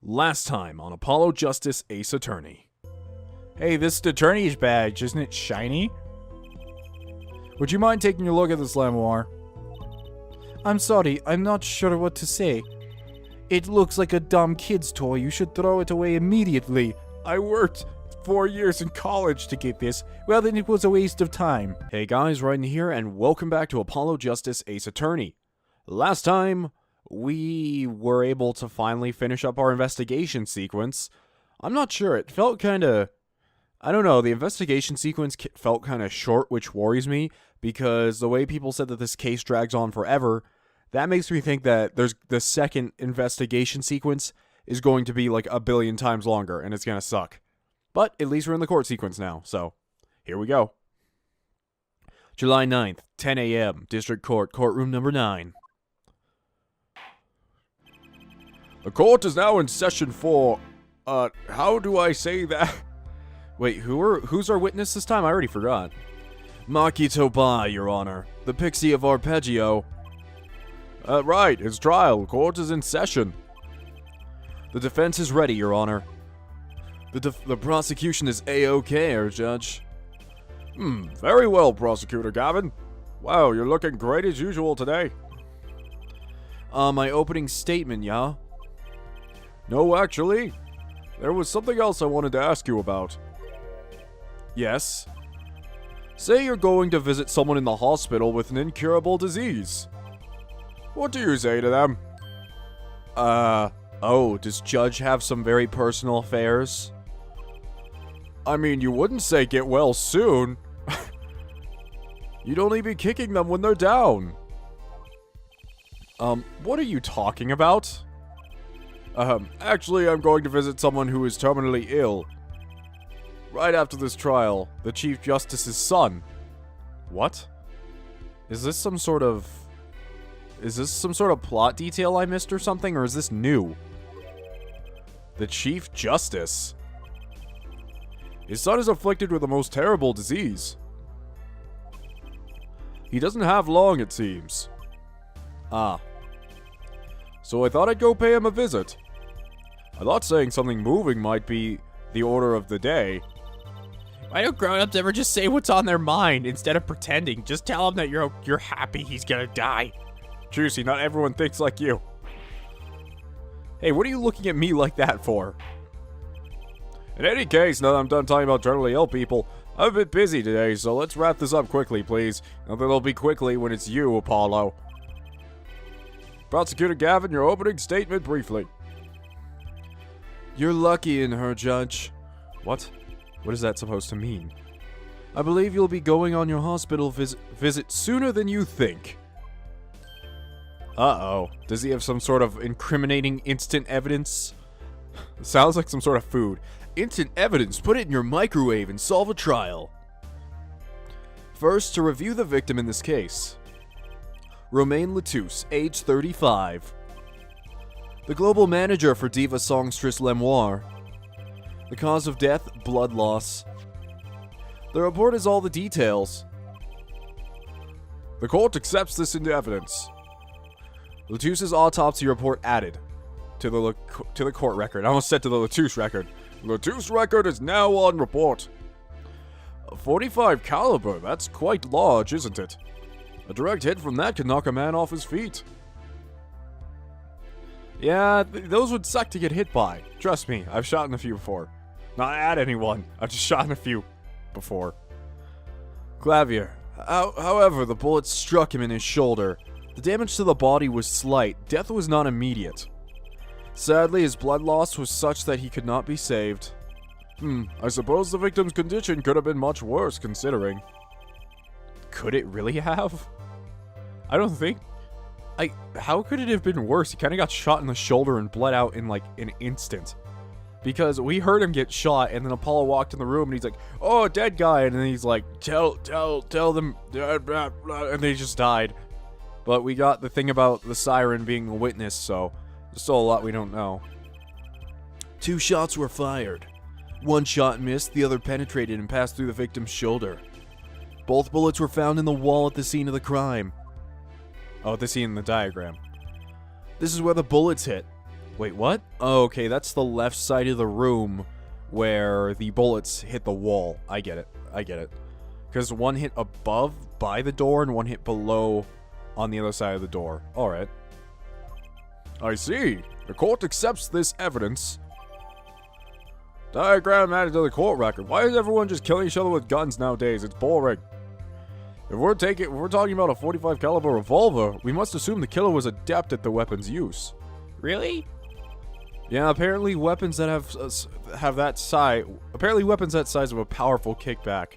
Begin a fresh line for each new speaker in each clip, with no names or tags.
Last time on Apollo Justice Ace Attorney.
Hey, this attorney's badge, isn't it shiny? Would you mind taking a look at this Lamoire? I'm sorry, I'm not sure what to say. It looks like a dumb kid's toy. You should throw it away immediately. I worked 4 years in college to get this. Well, then it was a waste of time.
Hey guys, Raiden here, and welcome back to Apollo Justice Ace Attorney. Last time, we were able to finally finish up our investigation sequence. I'm not sure, it felt kinda... I don't know, the investigation sequence felt kinda short, which worries me, because the way people said that this case drags on forever, that makes me think that the second investigation sequence is going to be like a billion times longer, and it's gonna suck. But at least we're in the court sequence now, so here we go. July 9th, 10 a.m., District Court, Courtroom Number 9. The court is now in session for, how do I say that? Wait, who's our witness this time? I already forgot. Makito Bai, Your Honor. The Pixie of Arpeggio. Right, his trial. Court is in session. The defense is ready, Your Honor. The prosecution is A-OK, Judge. Very well, Prosecutor Gavin. Wow, you're looking great as usual today. My opening statement, yeah? No, actually. There was something else I wanted to ask you about. Yes? Say you're going to visit someone in the hospital with an incurable disease. What do you say to them? Oh, does Judge have some very personal affairs? I mean, you wouldn't say get well soon. You'd only be kicking them when they're down. What are you talking about? Actually, I'm going to visit someone who is terminally ill. Right after this trial, the Chief Justice's son. What? Is this some sort of plot detail I missed or something, or is this new? The Chief Justice? His son is afflicted with the most terrible disease. He doesn't have long, it seems. Ah. So I thought I'd go pay him a visit. I thought saying something moving might be the order of the day.
Why don't grown-ups ever just say what's on their mind instead of pretending? Just tell them that you're happy he's gonna die.
Juicy, not everyone thinks like you. Hey, what are you looking at me like that for? In any case, now that I'm done talking about terminally ill people, I'm a bit busy today, so let's wrap this up quickly, please. And then it'll be quickly when it's you, Apollo. Prosecutor Gavin, your opening statement briefly. You're lucky in her, Judge. What? What is that supposed to mean? I believe you'll be going on your hospital visit sooner than you think. Uh-oh. Does he have some sort of incriminating instant evidence? Sounds like some sort of food. Instant evidence, put it in your microwave and solve a trial. First, to review the victim in this case. Romain Latouche, age 35. The global manager for diva songstress Lemoire. The cause of death, blood loss. The report is all the details. The court accepts this into evidence. Latouche's autopsy report added to the court record. I almost said to the Latouche record. Latouche record is now on report. A 45 caliber, that's quite large, isn't it? A direct hit from that could knock a man off his feet. Yeah, those would suck to get hit by. Trust me, I've shot in a few before. Not at anyone, I've just shot in a few before. Clavier. However, the bullet struck him in his shoulder. The damage to the body was slight. Death was not immediate. Sadly, his blood loss was such that he could not be saved. I suppose the victim's condition could have been much worse, considering. Could it really have? I don't think... How could it have been worse? He kind of got shot in the shoulder and bled out in, like, an instant. Because we heard him get shot, and then Apollo walked in the room, and he's like, oh, dead guy, and then he's like, tell them, and they just died. But we got the thing about the Siren being a witness, so there's still a lot we don't know. 2 shots were fired. 1 shot missed, the other penetrated and passed through the victim's shoulder. Both bullets were found in the wall at the scene of the crime. Oh, the scene in the diagram. This is where the bullets hit. Wait, what? Oh, okay, that's the left side of the room where the bullets hit the wall. I get it. I get it. Because one hit above by the door and one hit below on the other side of the door. Alright. I see. The court accepts this evidence. Diagram added to the court record. Why is everyone just killing each other with guns nowadays? It's boring. If we're talking about a 45 caliber revolver, we must assume the killer was adept at the weapon's use.
Really?
Yeah, apparently weapons that have that size. Apparently weapons that size have a powerful kickback.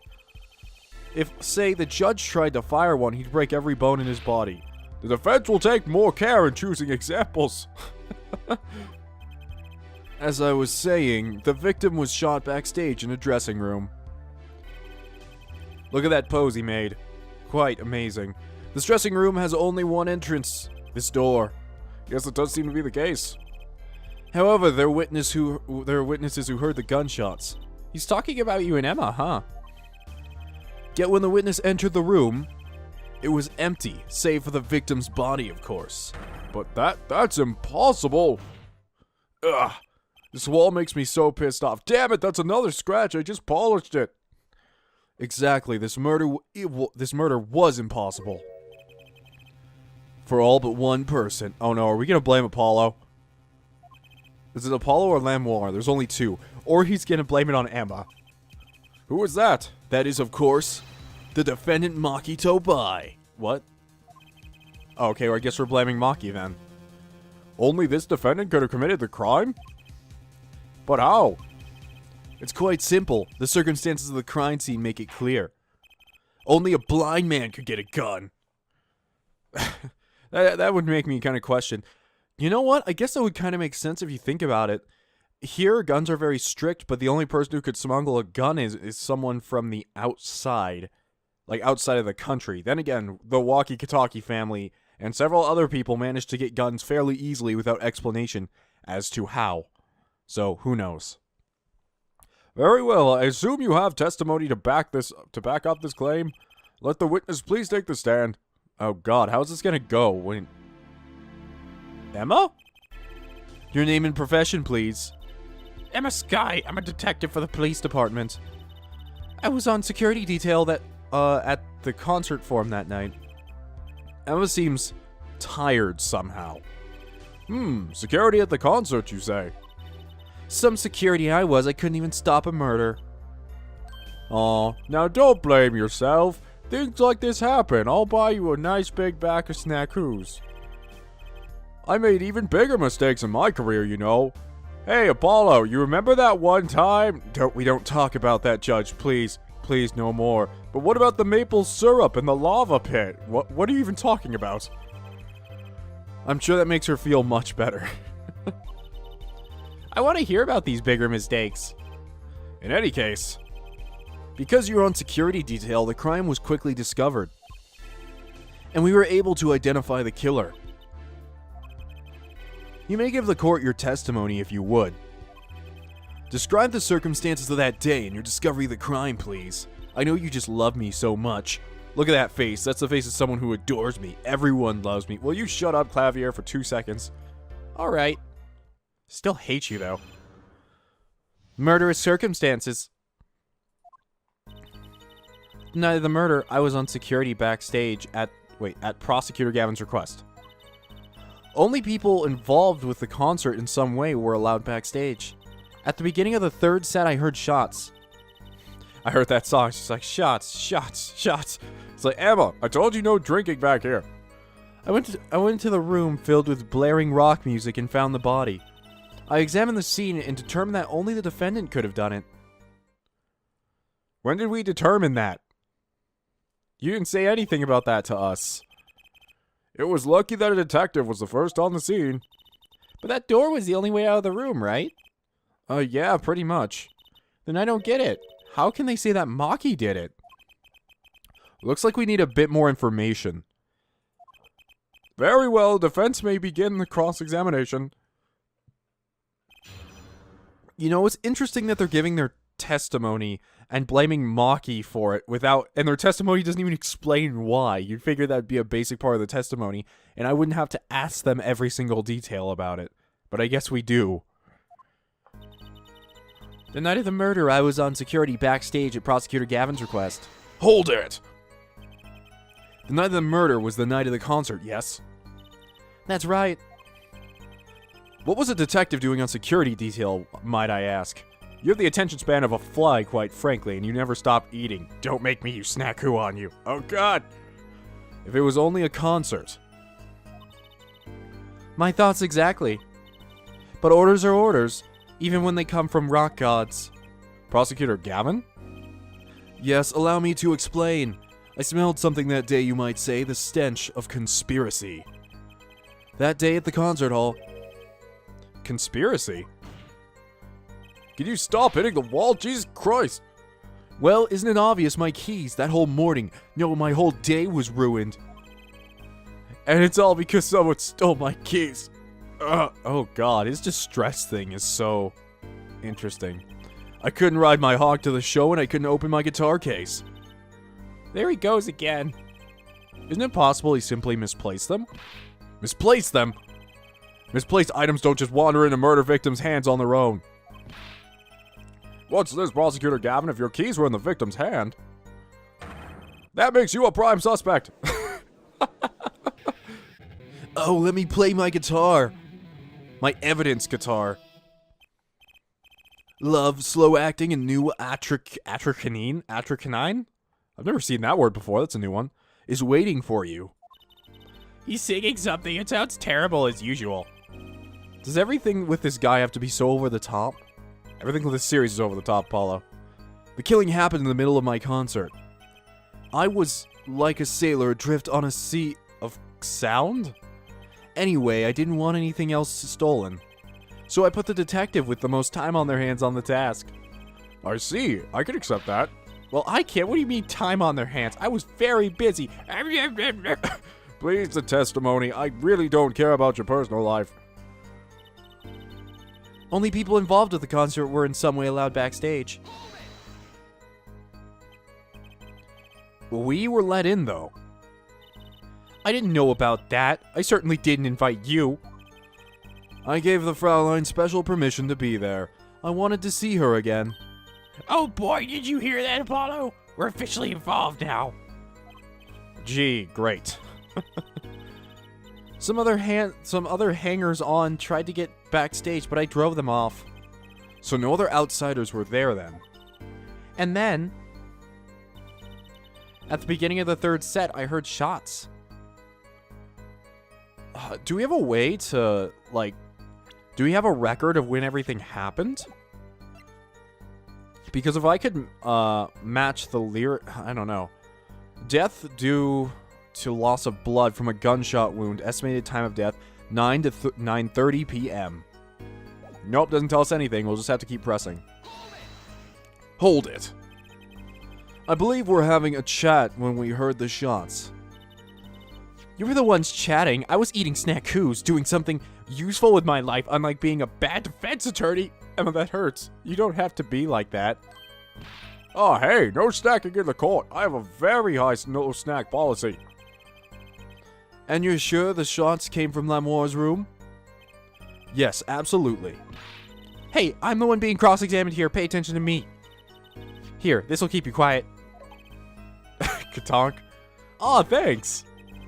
If, say, the judge tried to fire one, he'd break every bone in his body. The defense will take more care in choosing examples. As I was saying, the victim was shot backstage in a dressing room. Look at that pose he made. Quite amazing. This dressing room has only one entrance. This door. Yes, it does seem to be the case. However, there are witnesses who heard the gunshots.
He's talking about you and Emma, huh?
Yet when the witness entered the room, it was empty, save for the victim's body, of course. But that's impossible. Ugh. This wall makes me so pissed off. Damn it, that's another scratch. I just polished it. Exactly, this murder was impossible. For all but one person. Oh no, are we gonna blame Apollo? Is it Apollo or Lamoire? There's only two. Or he's gonna blame it on Emma. Who is that? That is, of course, the defendant Maki Tobai. What? Oh, okay, well, I guess we're blaming Maki then. Only this defendant could have committed the crime? But how? It's quite simple. The circumstances of the crime scene make it clear. Only a blind man could get a gun. that would make me kind of question. You know what? I guess that would kind of make sense if you think about it. Here, guns are very strict, but the only person who could smuggle a gun is someone from the outside. Like, outside of the country. Then again, the Walkie-Talkie family and several other people managed to get guns fairly easily without explanation as to how. So, who knows? Very well, I assume you have testimony to back up this claim. Let the witness please take the stand. Oh god, how's this gonna go when... Emma? Your name and profession, please.
Emma Sky. I'm a detective for the police department.
I was on security detail at the concert forum that night. Emma seems tired somehow. Security at the concert, you say? Some security I couldn't even stop a murder. Aw, now don't blame yourself. Things like this happen. I'll buy you a nice big bag of snackoos. I made even bigger mistakes in my career, you know. Hey, Apollo, you remember that one time? We don't talk about that, Judge, please. Please, no more. But what about the maple syrup in the lava pit? What are you even talking about? I'm sure that makes her feel much better.
I want to hear about these bigger mistakes.
In any case, because you were on security detail, the crime was quickly discovered. And we were able to identify the killer. You may give the court your testimony if you would. Describe the circumstances of that day and your discovery of the crime, please. I know you just love me so much. Look at that face. That's the face of someone who adores me. Everyone loves me. Will you shut up, Clavier, for 2 seconds?
Alright. Still hate you, though. Murderous circumstances. The night of the murder, I was on security backstage at Prosecutor Gavin's request. Only people involved with the concert in some way were allowed backstage. At the beginning of the third set, I heard shots. I heard that song. She's like, shots, shots, shots. It's like, Emma, I told you no drinking back here. I went into the room filled with blaring rock music and found the body. I examined the scene and determined that only the defendant could have done it. When did we determine that? You didn't say anything about that to us. It was lucky that a detective was the first on the scene. But that door was the only way out of the room, right? Yeah, pretty much. Then I don't get it. How can they say that Maki did it? Looks like we need a bit more information. Very well, defense may begin the cross-examination. You know, it's interesting that they're giving their testimony and blaming Maki for it and their testimony doesn't even explain why. You'd figure that'd be a basic part of the testimony, and I wouldn't have to ask them every single detail about it.
but I guess we do.
The night of the murder, I was on security backstage at Prosecutor Gavin's request.
Hold it! The night of the murder was the night of the concert, yes?
That's right.
What was a detective doing on security detail, might I ask? You have the attention span of a fly, quite frankly, and you never stop eating. Don't make me use snack who on you. Oh god! If it was only a concert.
My thoughts exactly. But orders are orders, even when they come from rock gods.
Prosecutor Gavin? Yes, allow me to explain. I smelled something that day, you might say, the stench of conspiracy. That day at the concert hall. Conspiracy? Can you stop hitting the wall? Jesus Christ! Well, isn't it obvious my keys, that whole morning, no, my whole day was ruined. And it's all because someone stole my keys. Oh god, his distress thing is so interesting. I couldn't ride my hog to the show and I couldn't open my guitar case.
There he goes again.
Isn't it possible he simply misplaced them? Misplaced them? Misplaced items don't just wander into murder victims' hands on their own. What's this, Prosecutor Gavin, if your keys were in the victim's hand? That makes you a prime suspect. Oh, let me play my guitar. My evidence guitar. Love, slow acting, and new atracanine? I've never seen that word before, that's a new one. Is waiting for you.
He's singing something, it sounds terrible as usual.
Does everything with this guy have to be so over the top? Everything with this series is over the top, Paulo. The killing happened in the middle of my concert. I was like a sailor adrift on a sea of sound? Anyway, I didn't want anything else stolen. So I put the detective with the most time on their hands on the task. I see. I can accept that.
Well, I can't. What do you mean time on their hands? I was very busy.
Please, the testimony. I really don't care about your personal life.
Only people involved with the concert were in some way allowed backstage.
We were let in, though.
I didn't know about that. I certainly didn't invite you.
I gave the Fraulein special permission to be there. I wanted to see her again.
Oh boy, did you hear that, Apollo? We're officially involved now.
Gee, great.
Some other hangers-on tried to get backstage, but I drove them off.
So no other outsiders were there then?
And then, at the beginning of the third set, I heard shots.
Do we have a way to, like... Do we have a record of when everything happened? Because if I could match the lyric... I don't know. Death due to loss of blood from a gunshot wound. Estimated time of death, 9 to 9:30 p.m. Nope, doesn't tell us anything. We'll just have to keep pressing. Hold it. I believe we're having a chat when we heard the shots.
You were the ones chatting. I was eating snackoos, doing something useful with my life, unlike being a bad defense attorney.
Emma, that hurts. You don't have to be like that. Oh, hey, no snacking in the court. I have a very high no snack policy. And you're sure the shots came from Lamoire's room? Yes, absolutely.
Hey, I'm the one being cross-examined here. Pay attention to me. Here, this'll keep you quiet.
Katonk. Aw, thanks.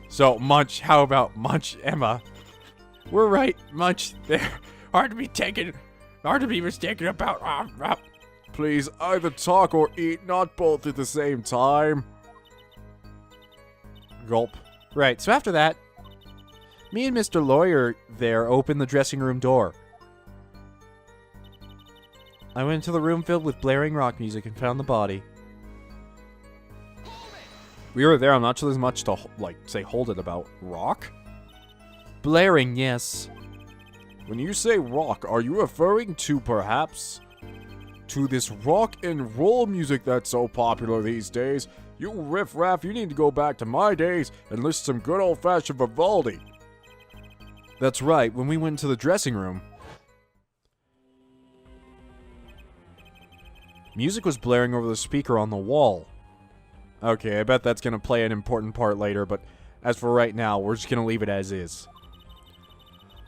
So, Munch, how about Munch, Emma?
We're right, Munch, there. Hard to be mistaken about.
Please, either talk or eat, not both at the same time. Gulp.
Right, so after that, me and Mr. Lawyer there opened the dressing room door. I went into the room filled with blaring rock music and found the body.
We were there, I'm not sure there's much to, like, say hold it about. Rock?
Blaring, yes.
When you say rock, are you referring to, perhaps, to this rock and roll music that's so popular these days? You riff-raff, you need to go back to my days and listen to some good old-fashioned Vivaldi. That's right, when we went into the dressing room, music was blaring over the speaker on the wall. Okay, I bet that's gonna play an important part later, but as for right now, we're just gonna leave it as is.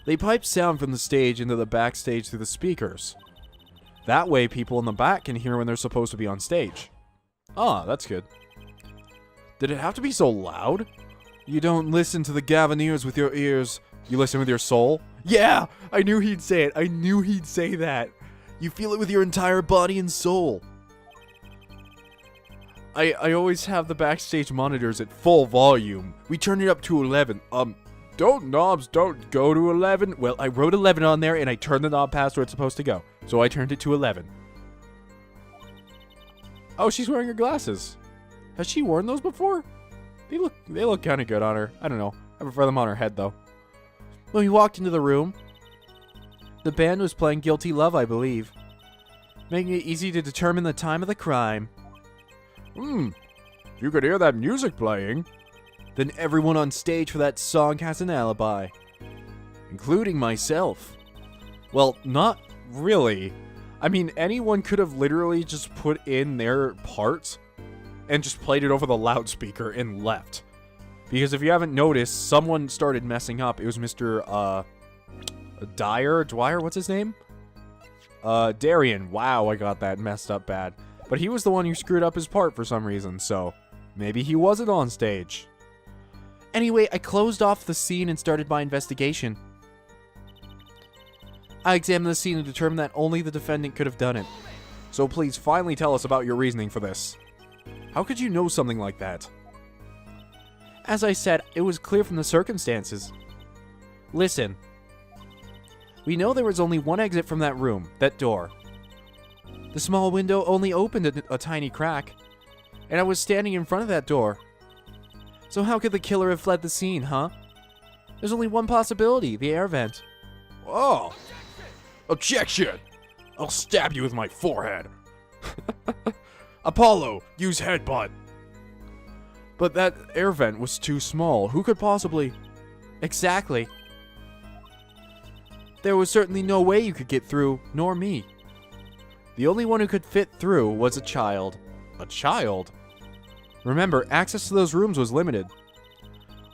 They pipe sound from the stage into the backstage through the speakers. That way, people in the back can hear when they're supposed to be on stage. Ah, that's good. Did it have to be so loud? You don't listen to the Gavaneers with your ears. You listen with your soul? Yeah! I knew he'd say it. I knew he'd say that. You feel it with your entire body and soul. I always have the backstage monitors at full volume. We turn it up to 11. Don't knobs don't go to 11? Well, I wrote 11 on there and I turned the knob past where it's supposed to go. So I turned it to 11. Oh, she's wearing her glasses. Has she worn those before? They look kind of good on her. I don't know. I prefer them on her head though. When we walked into the room, the band was playing Guilty Love, I believe, making it easy to determine the time of the crime.
You could hear that music playing.
Then everyone on stage for that song has an alibi. Including myself. Well, not really. I mean, anyone could have literally just put in their parts and just played it over the loudspeaker and left. Because if you haven't noticed, someone started messing up. It was Mr. Dwyer, what's his name? Darian. Wow, I got that messed up bad. But he was the one who screwed up his part for some reason, so maybe he wasn't on stage. Anyway, I closed off the scene and started my investigation. I examined the scene and determined that only the defendant could have done it.
So please finally tell us about your reasoning for this. How could you know something like that?
As I said, it was clear from the circumstances. Listen. We know there was only one exit from that room, that door. The small window only opened a tiny crack, and I was standing in front of that door. So how could the killer have fled the scene, huh? There's only one possibility, the air vent.
Oh! Objection! I'll stab you with my forehead. Apollo, use headbutt.
But that air vent was too small. Who could possibly... Exactly. There was certainly no way you could get through, nor me. The only one who could fit through was a child.
A child?
Remember, access to those rooms was limited.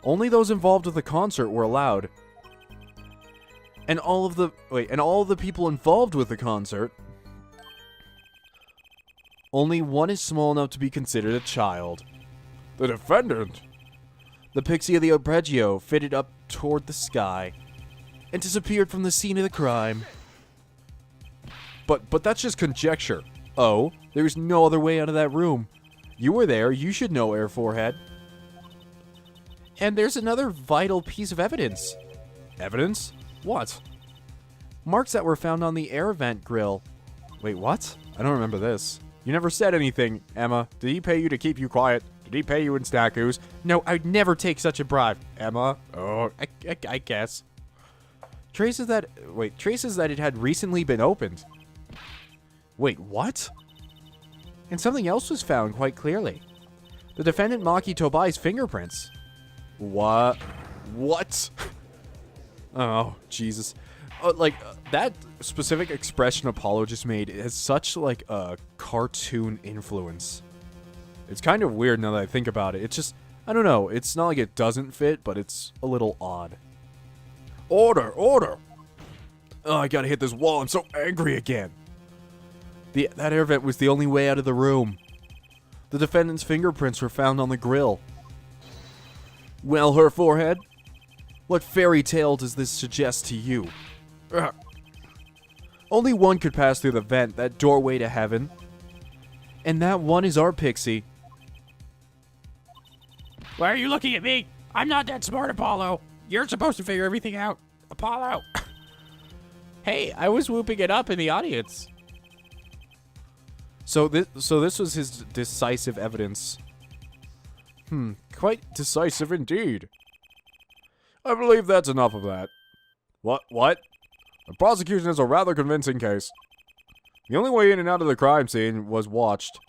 Only those involved with the concert were allowed. And all of the people involved with the concert, only one is small enough to be considered a child.
The defendant?
The pixie of the Arpeggio fitted up toward the sky and disappeared from the scene of the crime.
But that's just conjecture.
Oh, there's no other way out of that room. You were there, you should know, Air Forehead. And there's another vital piece of evidence.
Evidence? What?
Marks that were found on the air vent grill.
Wait, what? I don't remember this. You never said anything, Emma. Did he pay you to keep you quiet? Did he pay you in stackoos?
No, I'd never take such a bribe.
Emma? Oh,
I guess. Traces that it had recently been opened. Wait, what? And something else was found quite clearly. The defendant Maki Tobai's fingerprints.
What? What? Oh, Jesus. That specific expression Apollo just made has such, like, a cartoon influence. It's kind of weird now that I think about it. It's just, I don't know. It's not like it doesn't fit, but it's a little odd. Order! Order! Oh, I gotta hit this wall. I'm so angry again.
That air vent was the only way out of the room. The defendant's fingerprints were found on the grill. Well, her forehead? What fairy tale does this suggest to you? Only one could pass through the vent, that doorway to heaven. And that one is our pixie.
Why are you looking at me? I'm not that smart, Apollo. You're supposed to figure everything out. Apollo.
Hey, I was whooping it up in the audience. So this was his decisive evidence.
Quite decisive indeed. I believe that's enough of that. What? The prosecution has a rather convincing case. The only way in and out of the crime scene was watched,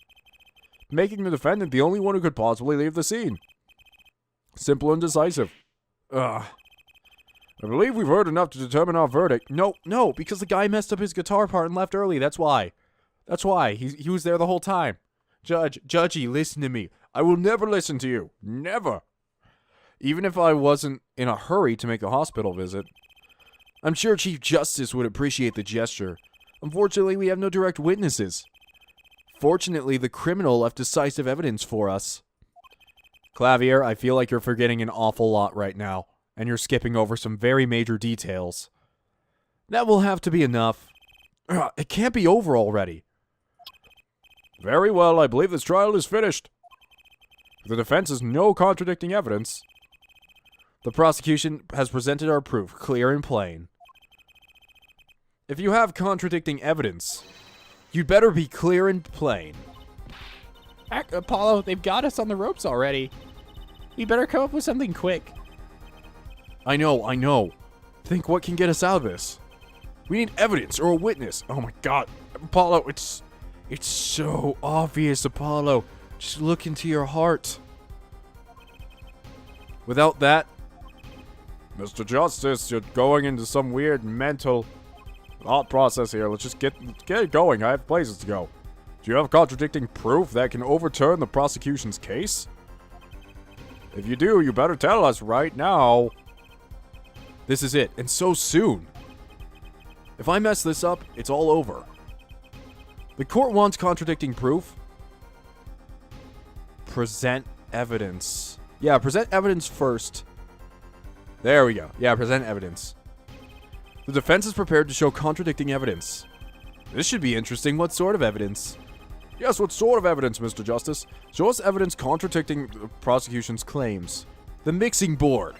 making the defendant the only one who could possibly leave the scene. Simple and decisive. I believe we've heard enough to determine our verdict.
No, because the guy messed up his guitar part and left early, that's why. He was there the whole time. Judgy, listen to me.
I will never listen to you. Never. Even if I wasn't in a hurry to make the hospital visit.
I'm sure Chief Justice would appreciate the gesture. Unfortunately, we have no direct witnesses. Fortunately, the criminal left decisive evidence for us. Clavier, I feel like you're forgetting an awful lot right now, and you're skipping over some very major details. That will have to be enough. It can't be over already.
Very well, I believe this trial is finished. The defense has no contradicting evidence.
The prosecution has presented our proof, clear and plain. If you have contradicting evidence, you'd better be clear and plain.
Apollo, they've got us on the ropes already. We better come up with something quick.
I know. Think what can get us out of this. We need evidence or a witness. Oh my god. Apollo, it's so obvious, Apollo. Just look into your heart. Without that,
Mr. Justice, you're going into some weird mental thought process here. Let's just get it going. I have places to go. Do you have contradicting proof that can overturn the prosecution's case? If you do, you better tell us right now.
this is it, and so soon. If I mess this up, it's all over. The court wants contradicting proof. Present evidence. Yeah, present evidence first. There we go. Yeah, present evidence. The defense is prepared to show contradicting evidence. This should be interesting. What sort of evidence?
Yes, what sort of evidence, Mr. Justice?
Show us evidence contradicting the prosecution's claims. The mixing board.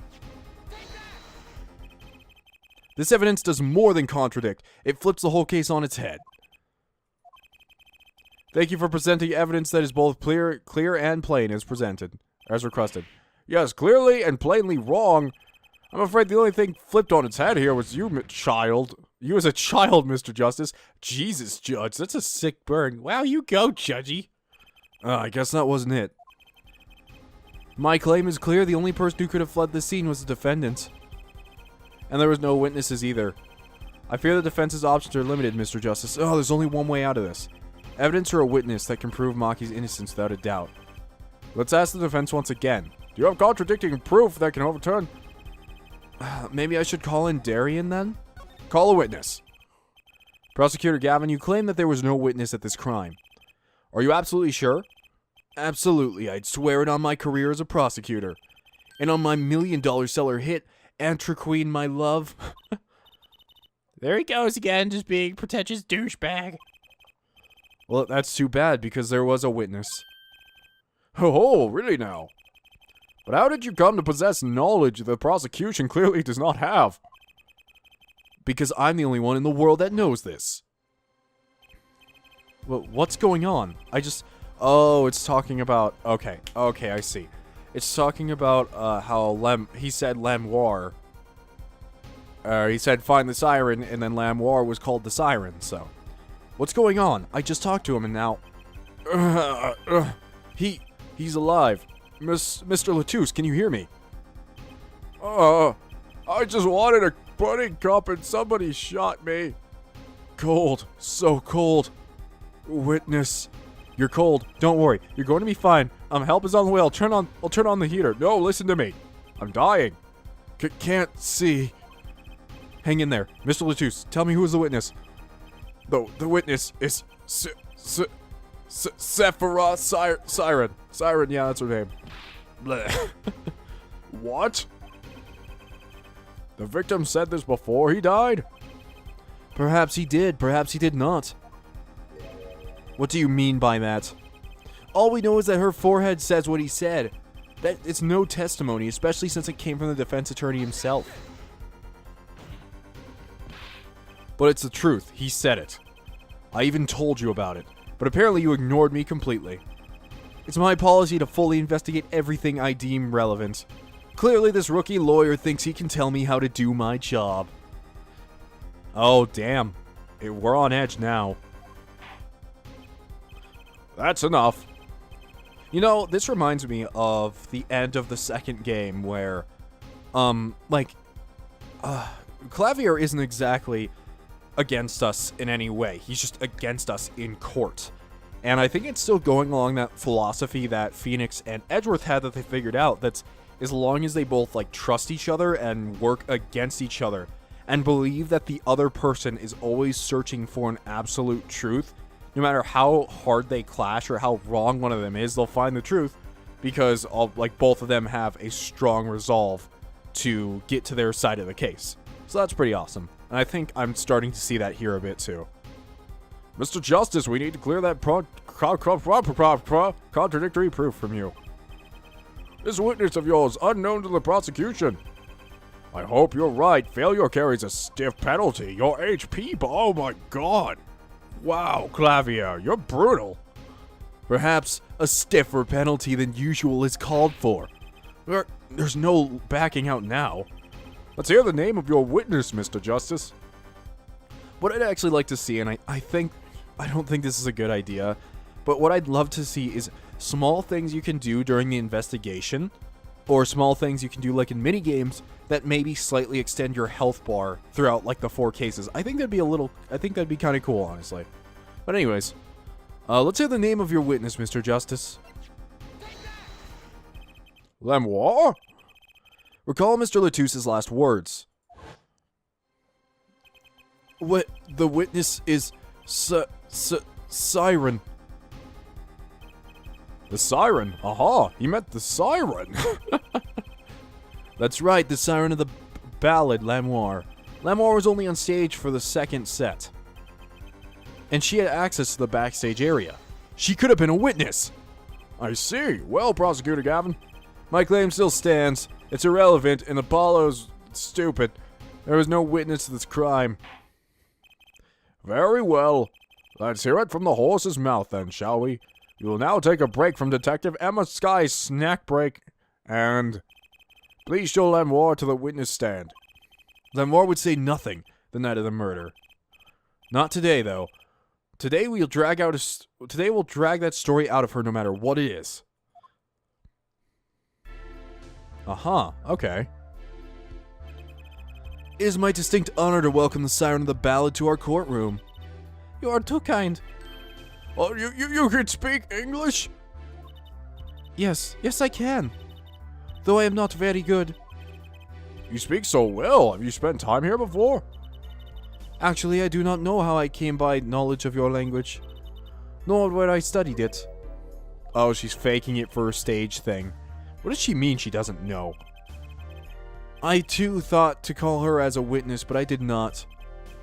This evidence does more than contradict. It flips the whole case on its head. Thank you for presenting evidence that is both clear and plain as presented, as requested.
Yes, clearly and plainly wrong. I'm afraid the only thing flipped on its head here was you, child. You as a child, Mr. Justice. Jesus, Judge, that's a sick burn.
Wow, you go, Judgy.
I guess that wasn't it. My claim is clear. The only person who could have fled the scene was the defendant. And there was no witnesses either. I fear the defense's options are limited, Mr. Justice. Oh, there's only one way out of this. Evidence or a witness that can prove Maki's innocence without a doubt.
Let's ask the defense once again. Do you have contradicting proof that can overturn?
Maybe I should call in Darien then? Call a witness. Prosecutor Gavin, you claim that there was no witness at this crime. Are you absolutely sure? Absolutely, I'd swear it on my career as a prosecutor. And on my $1 million seller hit, Antraqueen, my love.
There he goes again, just being pretentious douchebag.
Well, that's too bad, because there was a witness.
Oh, really now? But how did you come to possess knowledge the prosecution clearly does not have?
Because I'm the only one in the world that knows this. Well, what's going on? Oh, it's talking about... Okay, I see. It's talking about how he said Lamoire. He said find the Siren, and then Lamoire was called the Siren, so... What's going on? I just talked to him, and now... He's alive. Mr. Latouche, can you hear me?
I just wanted a pudding cup and somebody shot me.
Cold. So cold. Witness. You're cold. Don't worry. You're going to be fine. Help is on the way. I'll turn on the heater.
No, listen to me. I'm dying.
Can't see. Hang in there. Mr. Latouche, tell me who is the witness.
The witness is Sephora Siren. Siren, yeah, that's her name. Bleh. What? The victim said this before he died?
Perhaps he did. Perhaps he did not. What do you mean by that? All we know is that her forehead says what he said. That it's no testimony, especially since it came from the defense attorney himself. But it's the truth. He said it. I even told you about it. But apparently you ignored me completely. It's my policy to fully investigate everything I deem relevant. Clearly this rookie lawyer thinks he can tell me how to do my job. Oh, damn. We're on edge now.
That's enough.
You know, this reminds me of the end of the second game where, Clavier isn't exactly against us in any way. He's just against us in court. And I think it's still going along that philosophy that Phoenix and Edgeworth had that they figured out. That's as long as they both, trust each other and work against each other
and believe that the other person is always searching for an absolute truth, no matter how hard they clash or how wrong one of them is, they'll find the truth because both of them have a strong resolve to get to their side of the case. So that's pretty awesome. And I think I'm starting to see that here a bit too. Mr. Justice, we need to clear that contradictory proof from you. This witness of yours, unknown to the prosecution. I hope you're right. Failure carries a stiff penalty. Your HP, oh my god. Wow, Clavier, you're brutal. Perhaps a stiffer penalty than usual is called for. There's no backing out now. Let's hear the name of your witness, Mr. Justice. What I'd actually like to see, and I don't think this is a good idea, but what I'd love to see is small things you can do during the investigation, or small things you can do like in mini games that maybe slightly extend your health bar throughout like the 4 cases. I think that'd be kind of cool, honestly. But anyways, let's hear the name of your witness, Mr. Justice. Lemoir? Recall Mr. Latusse's last words. What? The witness is Siren. The Siren? Aha, he meant the Siren. That's right, the Siren of the ballad, Lemoir. Lemoir was only on stage for the 2nd set. And she had access to the backstage area. She could have been a witness. I see. Well, Prosecutor Gavin, my claim still stands. It's irrelevant, and Apollo's stupid. There was no witness to this crime. Very well. Let's hear it from the horse's mouth then, shall we? We will now take a break from Detective Emma Sky's snack break, and please show Lemoir to the witness stand. Lemoir would say nothing the night of the murder. Not today, though. Today we'll drag that story out of her no matter what it is. Okay. It is my distinct honor to welcome the Siren of the Ballad to our courtroom. You are too kind. Oh, you can speak English? Yes I can. Though I am not very good. You speak so well. Have you spent time here before? Actually, I do not know how I came by knowledge of your language, nor where I studied it. Oh, she's faking it for a stage thing. What does she mean she doesn't know? I too thought to call her as a witness, but I did not.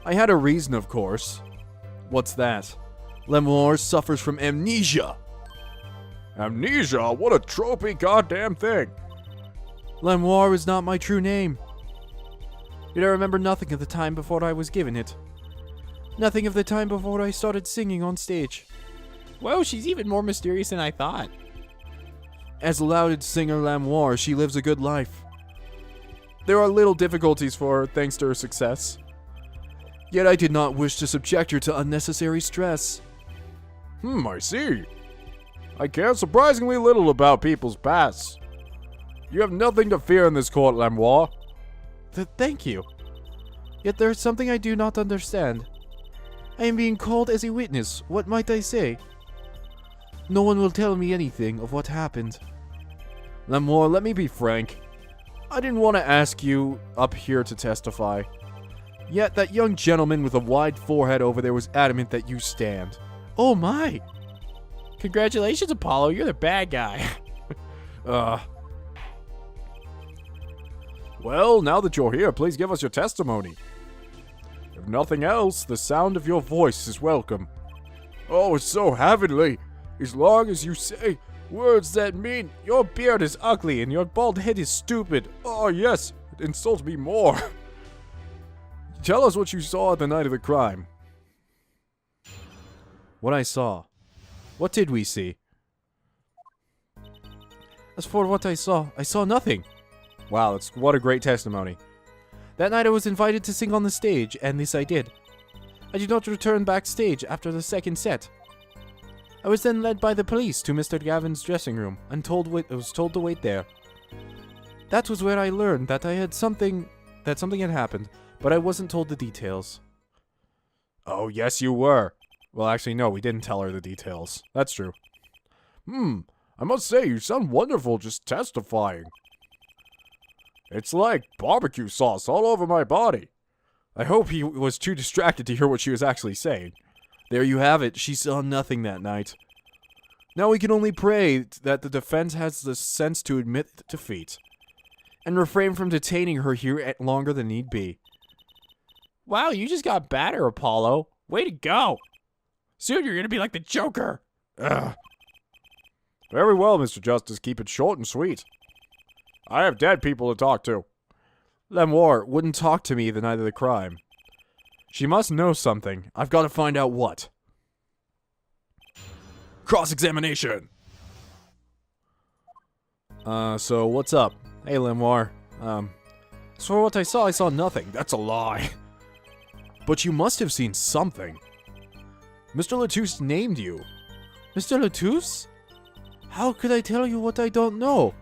I had a reason, of course. What's that? Lemoir suffers from amnesia. Amnesia? What a tropey goddamn thing. Lemoir is not my true name. Yet I remember nothing of the time before I was given it. Nothing of the time before I started singing on stage.
Whoa, she's even more mysterious than I thought.
As lauded singer Lemoir, she lives a good life. There are little difficulties for her thanks to her success. Yet I did not wish to subject her to unnecessary stress. I see. I care surprisingly little about people's pasts. You have nothing to fear in this court, Lemoir. Thank you. Yet there is something I do not understand. I am being called as a witness. What might I say? No one will tell me anything of what happened. Lemoir, let me be frank. I didn't want to ask you up here to testify. Yet that young gentleman with a wide forehead over there was adamant that you stand. Oh my!
Congratulations, Apollo. You're the bad guy.
Well, now that you're here, please give us your testimony. If nothing else, the sound of your voice is welcome. Oh, it's so heavenly. As long as you say words that mean your beard is ugly and your bald head is stupid. Oh, yes, it insults me more. Tell us what you saw the night of the crime. What I saw. What did we see? As for what I saw nothing. Wow, what a great testimony. That night I was invited to sing on the stage, and this I did. I did not return backstage after the 2nd set. I was then led by the police to Mr. Gavin's dressing room, and was told to wait there. That was where I learned that something had happened, but I wasn't told the details. Oh, yes you were. Well, actually, no, we didn't tell her the details. That's true. I must say, you sound wonderful just testifying. It's like barbecue sauce all over my body. I hope he was too distracted to hear what she was actually saying. There you have it. She saw nothing that night. Now we can only pray that the defense has the sense to admit defeat and refrain from detaining her here longer than need be.
Wow, you just got badder, Apollo. Way to go.
Soon you're gonna be like the Joker.
Ugh. Very well, Mr. Justice. Keep it short and sweet. I have dead people to talk to. Lemoire wouldn't talk to me the night of the crime. She must know something. I've got to find out what. Cross-examination! So what's up? Hey, Lemoire. So what I saw nothing. That's a lie. But you must have seen something. Mr. Latouche named you.
Mr. Latouche? How could I tell you what I don't know?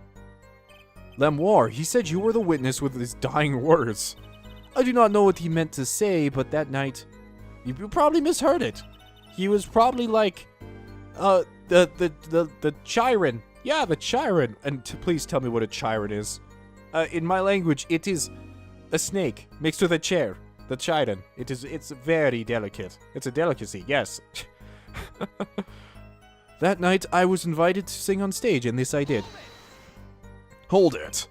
Lemoire, he said you were the witness with his dying words.
I do not know what he meant to say, but that night, you probably misheard it. He was probably like, the Siren. Yeah, the Siren. And please tell me what a Siren is. In my language, it is a snake mixed with a chair. The Siren. It's very delicate. It's a delicacy, yes. That night, I was invited to sing on stage, and this I did.
Hold it.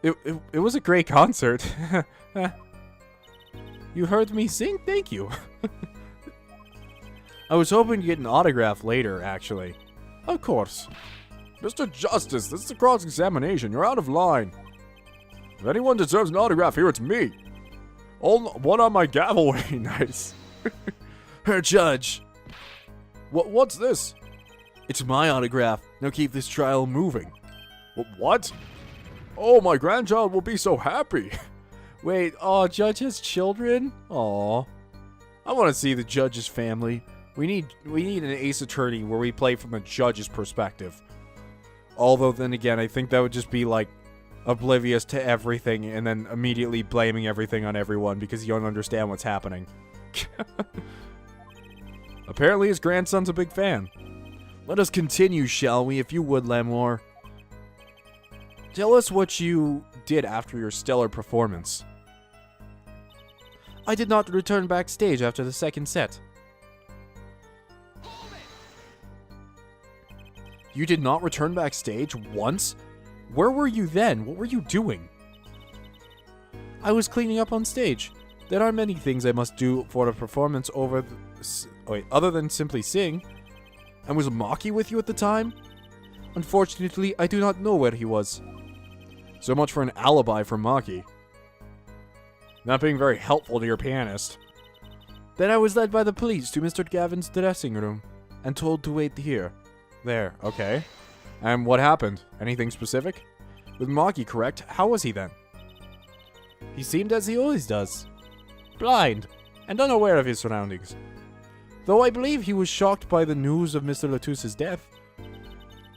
It was a great concert. You heard me sing? Thank you.
I was hoping to get an autograph later, actually.
Of course.
Mr. Justice, this is a cross-examination. You're out of line. If anyone deserves an autograph here, it's me. One on my gavel. Very nice. Herr Judge. What's this? It's my autograph. Now keep this trial moving. What? Oh, my grandchild will be so happy.
Wait, Judge has children? Aw.
I want to see the judge's family. We need an ace attorney where we play from the judge's perspective. Although then again, I think that would just be like oblivious to everything and then immediately blaming everything on everyone because you don't understand what's happening. Apparently his grandson's a big fan. Let us continue, shall we, if you would, Lemoire. Tell us what you did after your stellar performance.
I did not return backstage after the second set.
You did not return backstage once? Where were you then? What were you doing?
I was cleaning up on stage. There are many things I must do for a performance other than simply sing.
And was Maki with you at the time?
Unfortunately, I do not know where he was.
So much for an alibi for Maki. Not being very helpful to your pianist.
Then I was led by the police to Mr. Gavin's dressing room and told to wait here.
There, okay. And what happened? Anything specific? With Maki, correct? How was he then?
He seemed as he always does. Blind, and unaware of his surroundings. Though I believe he was shocked by the news of Mr. Latouche's death.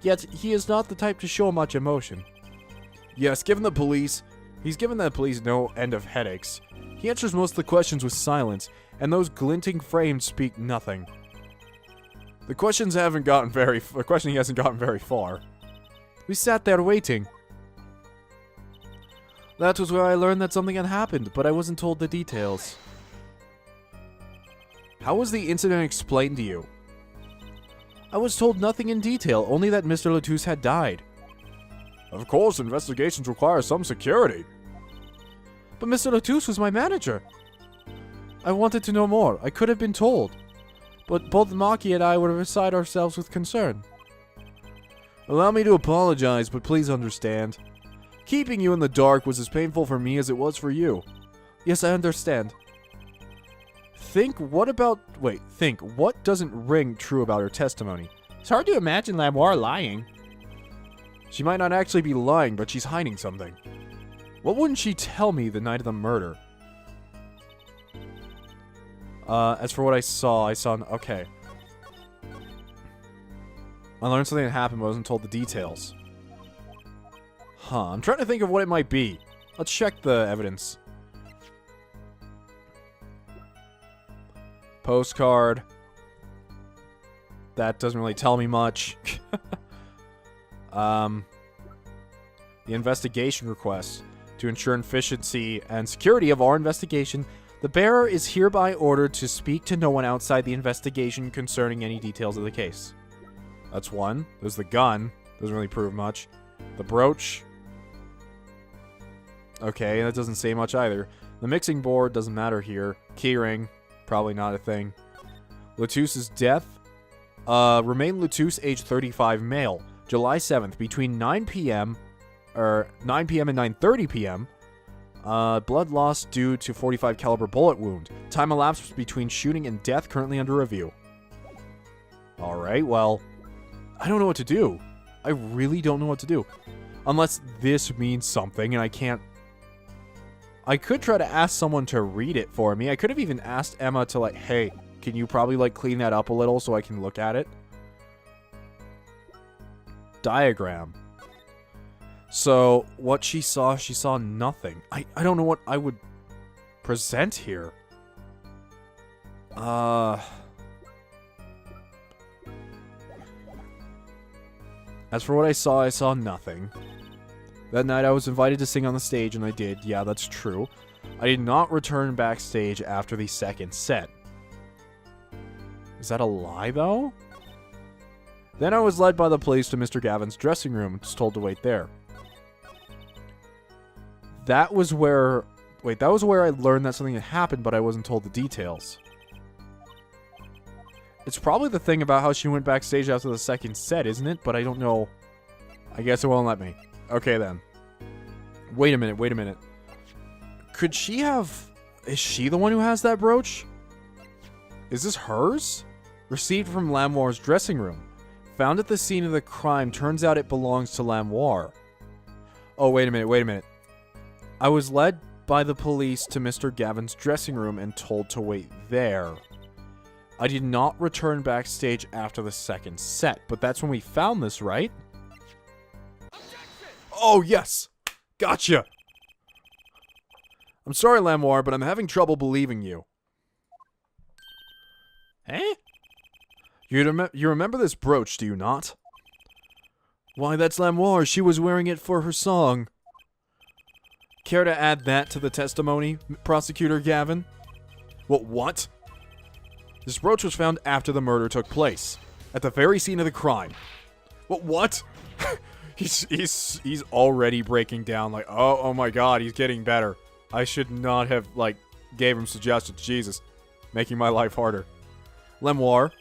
Yet, he is not the type to show much emotion.
Yes, he's given the police no end of headaches. He answers most of the questions with silence, and those glinting frames speak nothing. The questioning hasn't gotten very far.
We sat there waiting. That was where I learned that something had happened, but I wasn't told the details.
How was the incident explained to you?
I was told nothing in detail, only that Mr. Latouche had died.
Of course, investigations require some security.
But Mr. Latouche was my manager. I wanted to know more. I could have been told. But both Maki and I were beside ourselves with concern.
Allow me to apologize, but please understand. Keeping you in the dark was as painful for me as it was for you.
Yes, I understand.
Think, what doesn't ring true about her testimony?
It's hard to imagine Lemoire lying.
She might not actually be lying, but she's hiding something. What wouldn't she tell me the night of the murder? As for what I saw, okay. I learned something that happened, but I wasn't told the details. I'm trying to think of what it might be. Let's check the evidence. Postcard. That doesn't really tell me much. The investigation request.
To ensure efficiency and security of our investigation, the bearer is hereby ordered to speak to no one outside the investigation concerning any details of the case. That's one. There's the gun. Doesn't really prove much. The brooch. Okay, that doesn't say much either. The mixing board doesn't matter here. Keyring. Probably not a thing. Latouse's death. Remain Latousse, age 35, male. July 7th, between 9 p.m. or 9 p.m. and 9:30 p.m. Blood loss due to 45 caliber bullet wound. Time elapsed between shooting and death currently under review. Alright, well, I don't know what to do. I really don't know what to do. Unless this means something and I can't... I could try to ask someone to read it for me. I could have even asked Emma to like, hey, can you probably like clean that up a little so I can look at it? Diagram. So, what she saw nothing. I don't know what I would present here. As for what I saw nothing. That night I was invited to sing on the stage, and I did. Yeah, that's true. I did not return backstage after the second set. Is that a lie, though? Then I was led by the police to Mr. Gavin's dressing room and was told to wait there. That was where... Wait, that was where I learned that something had happened, but I wasn't told the details. It's probably the thing about how she went backstage after the second set, isn't it? But I don't know. I guess it won't let me. Okay, then. Wait a minute. Could she have... Is she the one who has that brooch? Is this hers? Received from Lamoire's dressing room. Found at the scene of the crime. Turns out it belongs to Lamoire. Oh, wait a minute. I was led by the police to Mr. Gavin's dressing room and told to wait there. I did not return backstage after the second set, but that's when we found this, right? Oh, yes! Gotcha! I'm sorry, Lamoire, but I'm having trouble believing you. Eh? You remember this brooch, do you not? Why, that's Lamoire. She was wearing it for her song. Care to add that to the testimony, Prosecutor Gavin? What? This brooch was found after the murder took place, at the very scene of the crime. What? he's already breaking down like, oh my god, he's getting better. I should not have, like, gave him suggestions. Jesus. Making my life harder. Lamoire,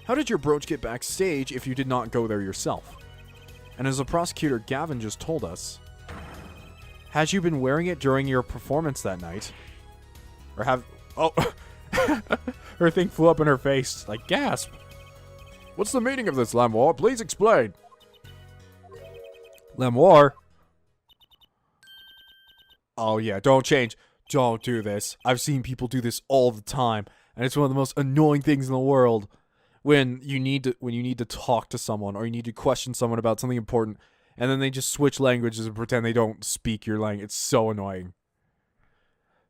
how did your brooch get backstage if you did not go there yourself? And as the prosecutor Gavin just told us, had you been wearing it during your performance that night? Or have... Oh... Her thing flew up in her face. Like, gasp. What's the meaning of this, Lamoire? Please explain. Lamoire? Oh, yeah, don't change. Don't do this. I've seen people do this all the time. And it's one of the most annoying things in the world. When you need to talk to someone or you need to question someone about something important. And then they just switch languages and pretend they don't speak your language. It's so annoying.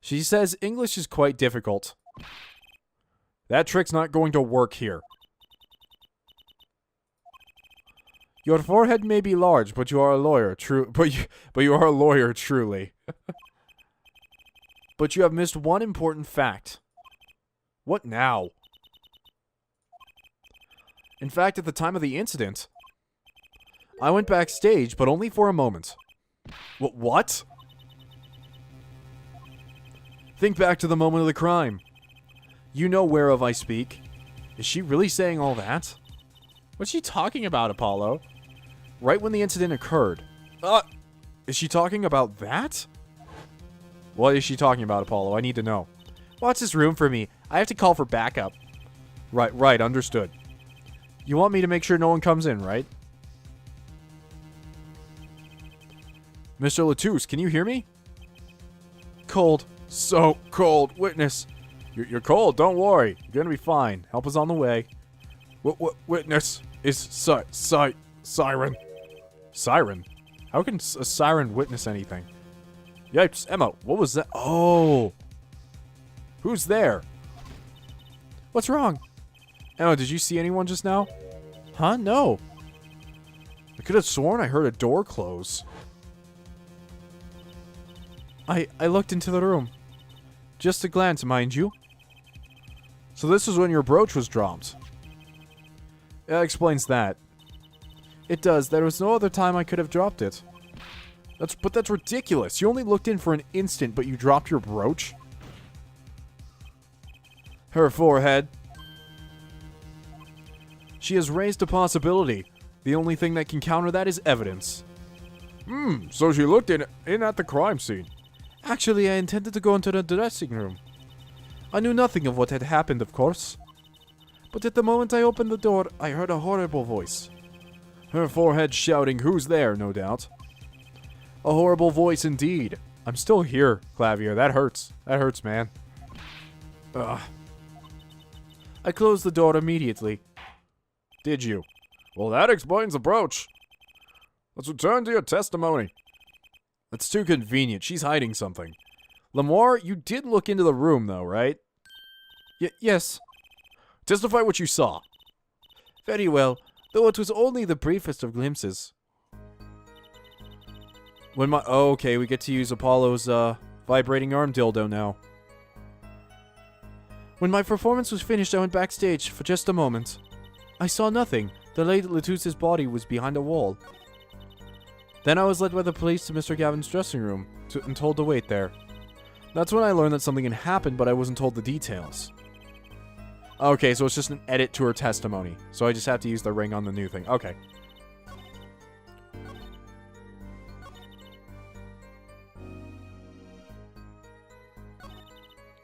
She says English is quite difficult. That trick's not going to work here. Your forehead may be large, but you are a lawyer. But you are a lawyer, truly. But you have missed one important fact. What now? In fact, at the time of the incident, I went backstage, but only for a moment. What? Think back to the moment of the crime. You know whereof I speak. Is she really saying all that? What's she talking about, Apollo? Right when the incident occurred. Is she talking about that? What is she talking about, Apollo? I need to know. Watch this room for me. I have to call for backup. Right, understood. You want me to make sure no one comes in, right? Mr. Latousse, can you hear me? Cold. So cold. Witness. You're cold. Don't worry. You're gonna be fine. Help is on the way. Witness is Siren. Siren? How can a siren witness anything? Yipes. Emma, what was that? Oh. Who's there? What's wrong? Emma, did you see anyone just now? Huh? No. I could have sworn I heard a door close. I looked into the room. Just a glance, mind you.
So this is when your brooch was dropped. That explains that.
It does. There was no other time I could have dropped it.
But that's ridiculous. You only looked in for an instant, but you dropped your brooch? Her forehead. She has raised a possibility. The only thing that can counter that is evidence. So she looked in at the crime scene.
Actually, I intended to go into the dressing room. I knew nothing of what had happened, of course. But at the moment I opened the door, I heard a horrible voice.
Her forehead shouting, "Who's there?" no doubt. A horrible voice indeed. I'm still here, Clavier. That hurts. That hurts, man. Ugh.
I closed the door immediately.
Did you? Well, that explains the brooch. Let's return to your testimony. That's too convenient. She's hiding something. Lemoire, you did look into the room, though, right?
Yes.
Testify what you saw.
Very well, though it was only the briefest of glimpses.
Oh, okay, we get to use Apollo's, vibrating arm dildo now.
When my performance was finished, I went backstage for just a moment. I saw nothing. The lady Latusse's body was behind a wall. Then I was led by the police to Mr. Gavin's dressing room and told to wait there.
That's when I learned that something had happened, but I wasn't told the details. Okay, so it's just an edit to her testimony. So I just have to use the ring on the new thing. Okay.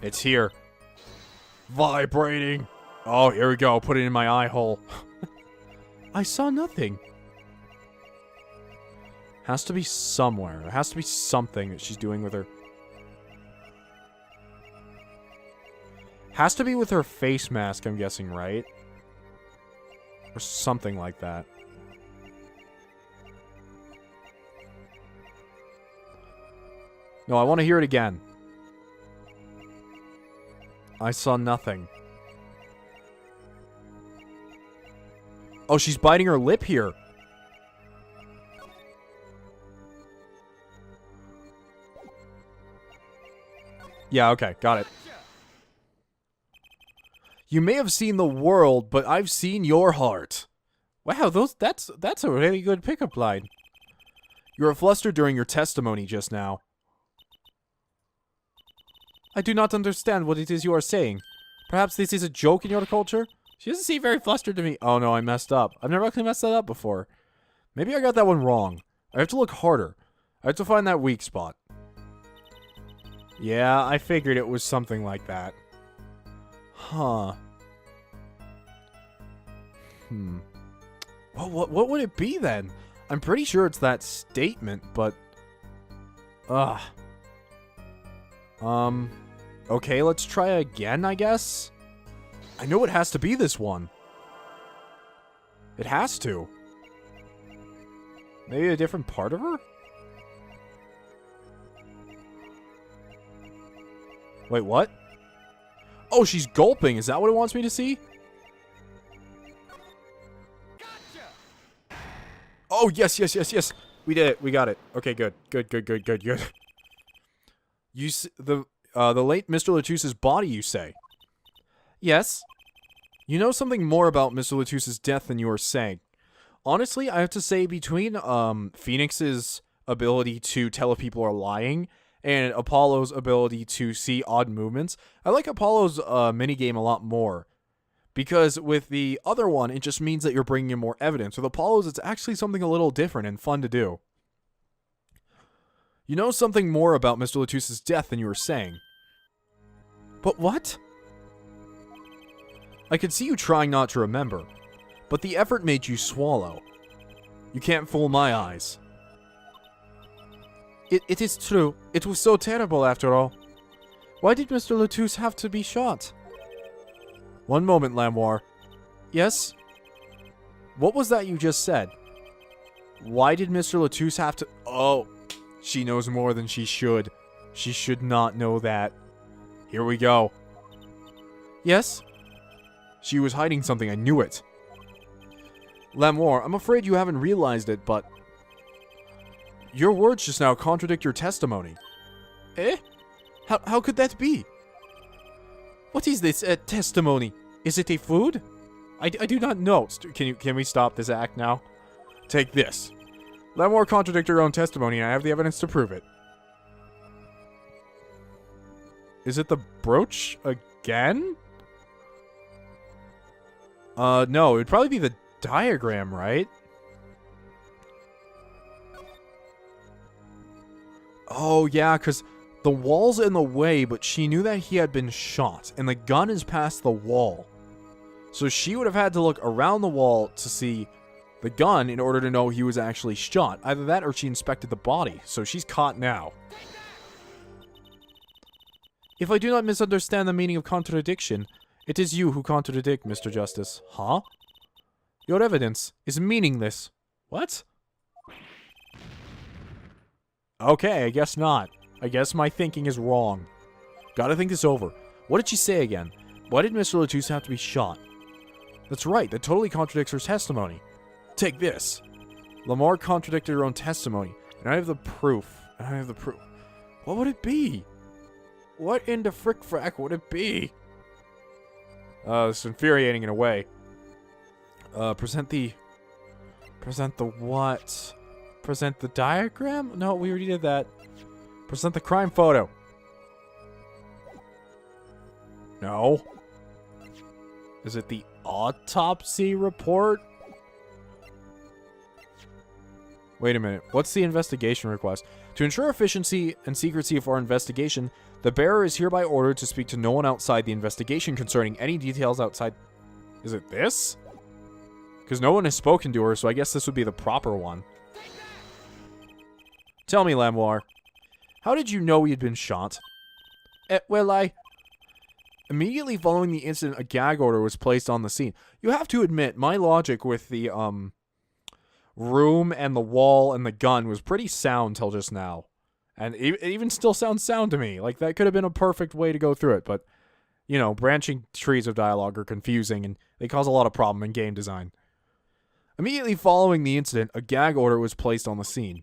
It's here. Vibrating. Oh, here we go. Put it in my eye hole.
I saw nothing.
Has to be somewhere. There has to be something that she's doing with her. Has to be with her face mask, I'm guessing, right? Or something like that. No, I want to hear it again. I saw nothing. Oh, she's biting her lip here. Yeah, okay, got it. You may have seen the world, but I've seen your heart.
Wow, that's a really good pickup line.
You were flustered during your testimony just now.
I do not understand what it is you are saying. Perhaps this is a joke in your culture?
She doesn't seem very flustered to me. Oh no, I messed up. I've never actually messed that up before. Maybe I got that one wrong. I have to look harder. I have to find that weak spot. Yeah, I figured it was something like that. Huh. What would it be then? I'm pretty sure it's that statement, but... Okay, let's try again, I guess? I know it has to be this one. It has to. Maybe a different part of her? Wait, what? Oh, she's gulping. Is that what it wants me to see? Gotcha! Oh, yes. We did it. We got it. Okay, good. Good. You the late Mr. Latusse's body, you say?
Yes.
You know something more about Mr. Latusse's death than you are saying. Honestly, I have to say between Phoenix's ability to tell if people are lying and Apollo's ability to see odd movements, I like Apollo's minigame a lot more. Because with the other one, it just means that you're bringing in more evidence. With Apollo's, it's actually something a little different and fun to do. You know something more about Mr. Latusse's death than you were saying.
But what?
I could see you trying not to remember, but the effort made you swallow. You can't fool my eyes.
It is true. It was so terrible after all. Why did Mr. Latusse have to be shot?
One moment, Lamoire.
Yes?
What was that you just said? Why did Mr. Latusse have to... Oh, she knows more than she should. She should not know that. Here we go.
Yes?
She was hiding something, I knew it. Lamoire, I'm afraid you haven't realized it, but... Your words just now contradict your testimony.
Eh? How could that be? What is this testimony? Is it a food? I do not know.
Can we stop this act now? Take this. Lamore contradicted her own testimony, and I have the evidence to prove it. Is it the brooch again? No, it would probably be the diagram, right? Oh, yeah, because the wall's in the way, but she knew that he had been shot, and the gun is past the wall. So she would have had to look around the wall to see the gun in order to know he was actually shot. Either that or she inspected the body, so she's caught now. If I do not misunderstand the meaning of contradiction, it is you who contradict, Mr. Justice. Huh? Your evidence is meaningless. What? Okay, I guess not. I guess my thinking is wrong. Gotta think this over. What did she say again? Why did Mr. Latouche have to be shot? That's right, that totally contradicts her testimony. Take this. Lamar contradicted her own testimony, and I have the proof. What would it be? What in the frick-frack would it be? It's infuriating in a way. Present the what? Present the diagram? No, we already did that. Present the crime photo. No. Is it the autopsy report? Wait a minute. What's the investigation request? To ensure efficiency and secrecy of our investigation, the bearer is hereby ordered to speak to no one outside the investigation concerning any details outside... Is it this? Because no one has spoken to her, so I guess this would be the proper one. Tell me, Lamoire. How did you know he had been shot? Immediately following the incident, a gag order was placed on the scene. You have to admit, my logic with the, room and the wall and the gun was pretty sound till just now. And it even still sounds sound to me. Like, that could have been a perfect way to go through it, but, you know, branching trees of dialogue are confusing, and they cause a lot of problem in game design. Immediately following the incident, a gag order was placed on the scene.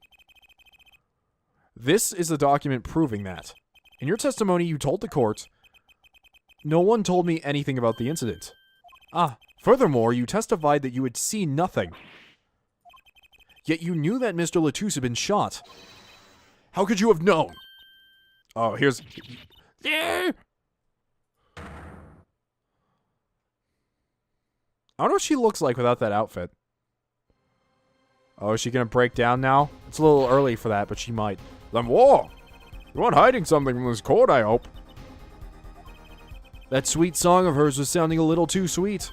This is the document proving that. In your testimony, you told the court, no one told me anything about the incident. Furthermore, you testified that you had seen nothing. Yet you knew that Mr. Latouche had been shot. How could you have known? Oh, here's... I don't know what she looks like without that outfit. Oh, is she gonna break down now? It's a little early for that, but she might. Lamoire! You weren't hiding something from this court, I hope. That sweet song of hers was sounding a little too sweet.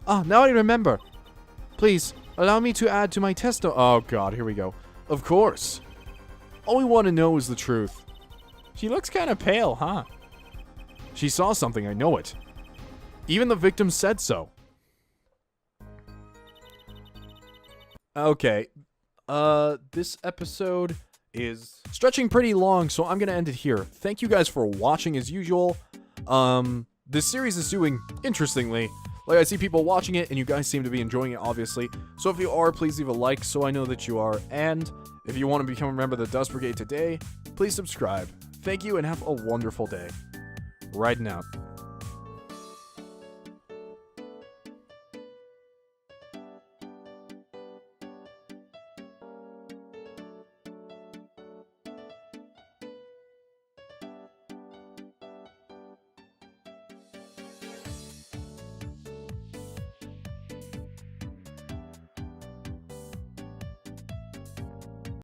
Now I remember. Please, allow me to add to my testimony. Oh god, here we go. Of course. All we want to know is the truth. She looks kind of pale, huh? She saw something, I know it. Even the victim said so. Okay. This episode is stretching pretty long, so I'm gonna end it here. Thank you guys for watching as usual. This series is doing interestingly. Like, I see people watching it, and you guys seem to be enjoying it, obviously. So if you are, please leave a like so I know that you are. And if you want to become a member of the Dust Brigade today, please subscribe. Thank you, and have a wonderful day. Raiden out.